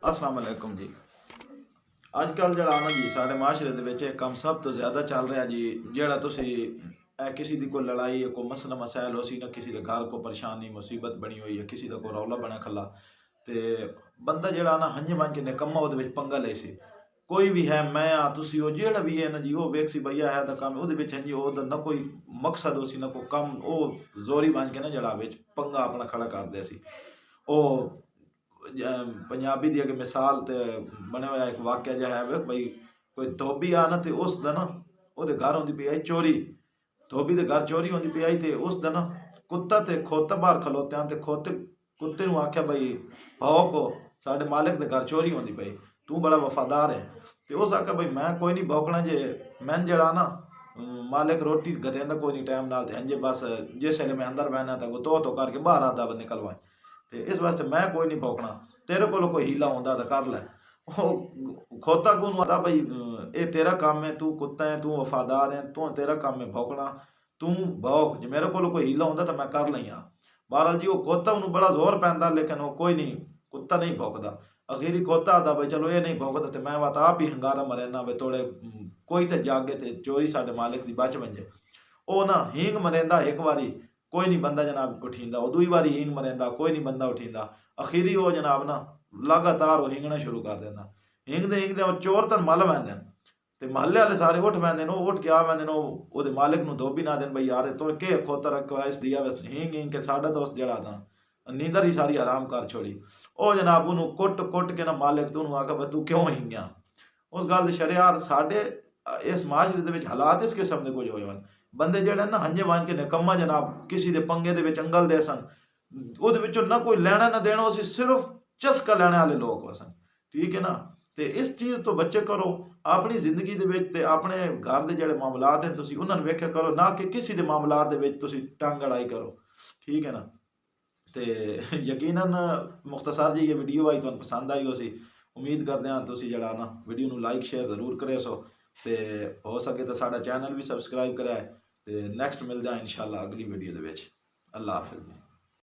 अस्सलाम वालेकुम जी। अजकल जड़ा ना जी साढ़े माशरे दे विच एक कम सब तो ज़्यादा चल रहा जी। जेड़ा तुसी किसी दी कोई लड़ाई है, कोई मसला मसाइल हो सी ना, किसी दे घर को परेशानी मुसीबत बनी हुई है, किसी दा कोई रौला बना खला ते बंदा जेड़ा ना हंजे बन के निकम्मा ओहदे विच पंगा ले सी। कोई भी है, मैं आ तुसी हो, जेड़ा भी है ना जी, वो वेख सी भैया है दा कम ओहदे विच हंजी ओहदा ना कोई मकसद हो सी ना कोई कम, ओ जोरी बन के ना जड़ा विच पंगा अपना खड़ा कर दे सी। ओ पंजाबी दी अगर मिसाल ते बने होया एक वाक्य जिहा है बई कोई धोबी आ ना ते उस दा ना ओहदे घर होंदी पई आई चोरी। धोबी दे घर चोरी होंदी पई आई ते उस दा ना कुत्ता ते खोता बाहर खलोते हैं ते खोते कुत्ते नूं आख्या बई भौंको, साडे मालिक दे घर चोरी होंदी पई, तू बड़ा वफादार है। ते उस आख्या बई मैं कोई नहीं भौंकना जे मैन जड़ा ना मालिक रोटी गदेंदा कोई नहीं टाइम नाल ते हंजे बस जिस वेले मैं अंदर बहना तां तो करके बाहर आदा निकल वाए। ते इस वास्ते मैं कोई नहीं भौंकना, तेरे कोल कोई हीला होंदा तो कर लै। खोता को आता भाई ये तेरा काम है, तू कुत्ता है, तू वफादार है, तू तेरा काम है भौंकना, तू भौंक, जे मेरे को कोई हीला होंदा तो मैं कर लिया। बहरहाल जी वो खोता उन्होंने बड़ा जोर पैंदा लेकिन वो कोई नहीं, कुत्ता नहीं भौंकदा। अखीरी खोता आता भाई चलो ये नहीं भौंकदा तो मैं बात आप ही हंगारा मरेना भाई थोड़े कोई तो जागे ते चोरी साडे मालिक दी बच वंजे। ओ ना हींग मरेंदा एक बारी कोई नहीं बंदा जनाब उठींदा, वो दूई बारी हींग मरेंदा कोई नहीं बंदा उठींदा। अखीरी वो जनाब ना लगातार वो हिंगना शुरू कर देंदा। हिंगदे वो चोर तन मल वैंदे ते महल्ले वाले सारे उठ वैंदे वो उठ के आ वैंदे ओहदे मालिक नूं धोबी ना देन भाई यार तो के खोता रखो इस दिया बस हिंग हिंग के साडा दोस्त जड़ा था नींदर ही सारी हराम कर छोड़ी। ओ जनाब उन्होंने कुट कुट के ना मालिक तू आखा भाई तू क्यों हिंगया। उस गल शरियार साडे इस माशरे दे विच हालात इस किस्म दे कुछ होए वन। बंदे जेड़े ना हंजे वांज के निकम्मा जनाब किसी दे पंगे दे विच अंगल दे सन, ओहदे विचों ना कोई लैना ना देना, उसी सिर्फ चस्का लैने वाले लोग सन। ठीक है ना। ते इस चीज़ तो बच्चे करो अपनी जिंदगी दे विच ते अपने घर दे जेड़े मामलात हैं तुसी उन्हां नूं वेख्या करो, ना कि किसी दे मामलात दे विच तुसी टंग अड़ाई करो। ठीक है ना। ते यकीनन मुख्तसर जी ये वीडियो आई तुहानूं पसंद आई होसी। उम्मीद करते हैं तुसी जड़ा ना वीडियो नूं लाइक शेयर जरूर करे सो ते हो सके तो साडा चैनल भी सबसक्राइब कराए ते नैक्सट मिलदा इंशाअल्लाह अगली वीडियो दे विच। अल्लाह हाफिज़।